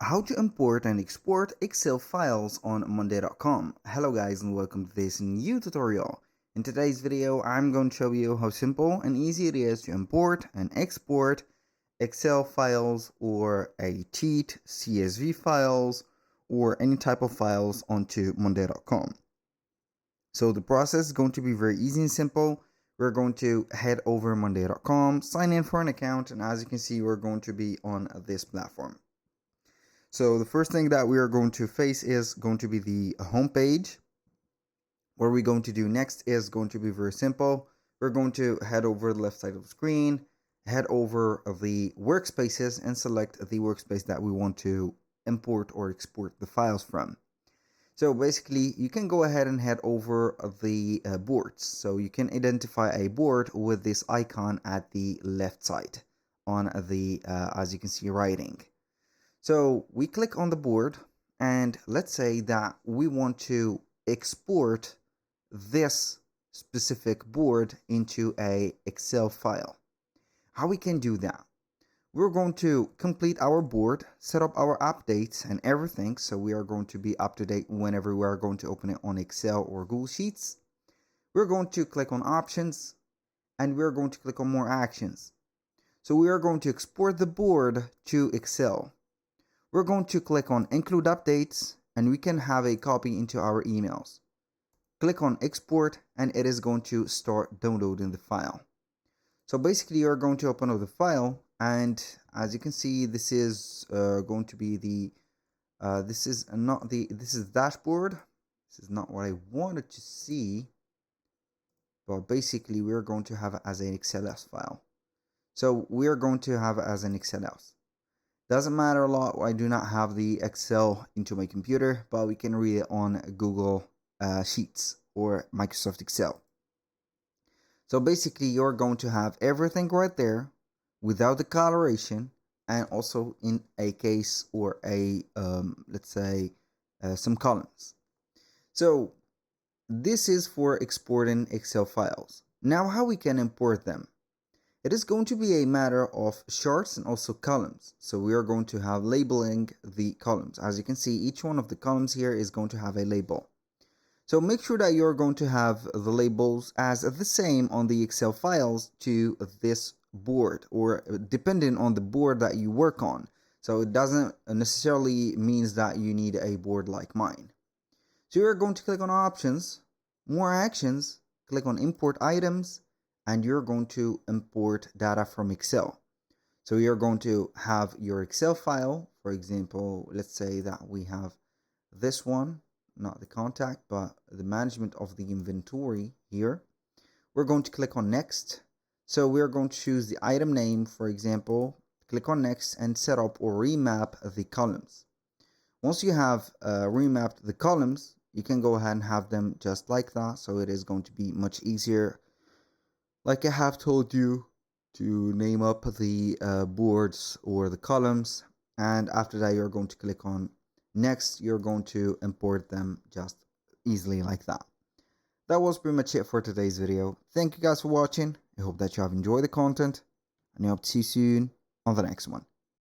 How to import and export Excel files on Monday.com. Hello guys and welcome to this new tutorial. In today's video I'm going to show you how simple and easy it is to import and export Excel files or a cheat, CSV files, or any type of files onto Monday.com. So the process is going to be very easy and simple. We're going to head over Monday.com, sign in for an account, and as you can see we're going to be on this platform. So the first thing that we are going to face is going to be the home page. What we're going to do next is going to be very simple. We're going to head over the left side of the screen, head over the workspaces and select the workspace that we want to import or export the files from. So basically you can go ahead and head over the boards. So you can identify a board with this icon at the left side on the, as you can see, writing. So we click on the board and let's say that we want to export this specific board into a Excel file. How we can do that? We're going to complete our board, set up our updates and everything, so we are going to be up to date whenever we are going to open it on Excel or Google Sheets. We're going to click on options and we're going to click on more actions. So we are going to export the board to Excel. We're going to click on include updates and we can have a copy into our emails. Click on export and it is going to start downloading the file. So basically you're going to open up the file and as you can see this is going to be the this is the dashboard. This is not what I wanted to see, but basically we're going to have it as an XLS file. So we're going to have it as an XLS. Doesn't matter a lot, I do not have the Excel into my computer, but we can read it on Google Sheets or Microsoft Excel. So basically you're going to have everything right there without the coloration, and also in a case or a let's say some columns. So this is for exporting Excel files. Now how we can import them? It is going to be a matter of charts and also columns. So we are going to have labeling the columns. As you can see, each one of the columns here is going to have a label. So make sure that you're going to have the labels as the same on the Excel files to this board, or depending on the board that you work on. So it doesn't necessarily means that you need a board like mine. So you're going to click on options, more actions, click on import items, and you're going to import data from Excel. So you're going to have your Excel file. For example, let's say that we have this one, not the contact, but the management of the inventory here. We're going to click on next. So we're going to choose the item name, for example, click on next and set up or remap the columns. Once you have remapped the columns, you can go ahead and have them just like that. So it is going to be much easier, like I have told you, to name up the boards or the columns. And after that, you're going to click on next. You're going to import them just easily like that. That was pretty much it for today's video. Thank you guys for watching. I hope that you have enjoyed the content, and I hope to see you soon on the next one.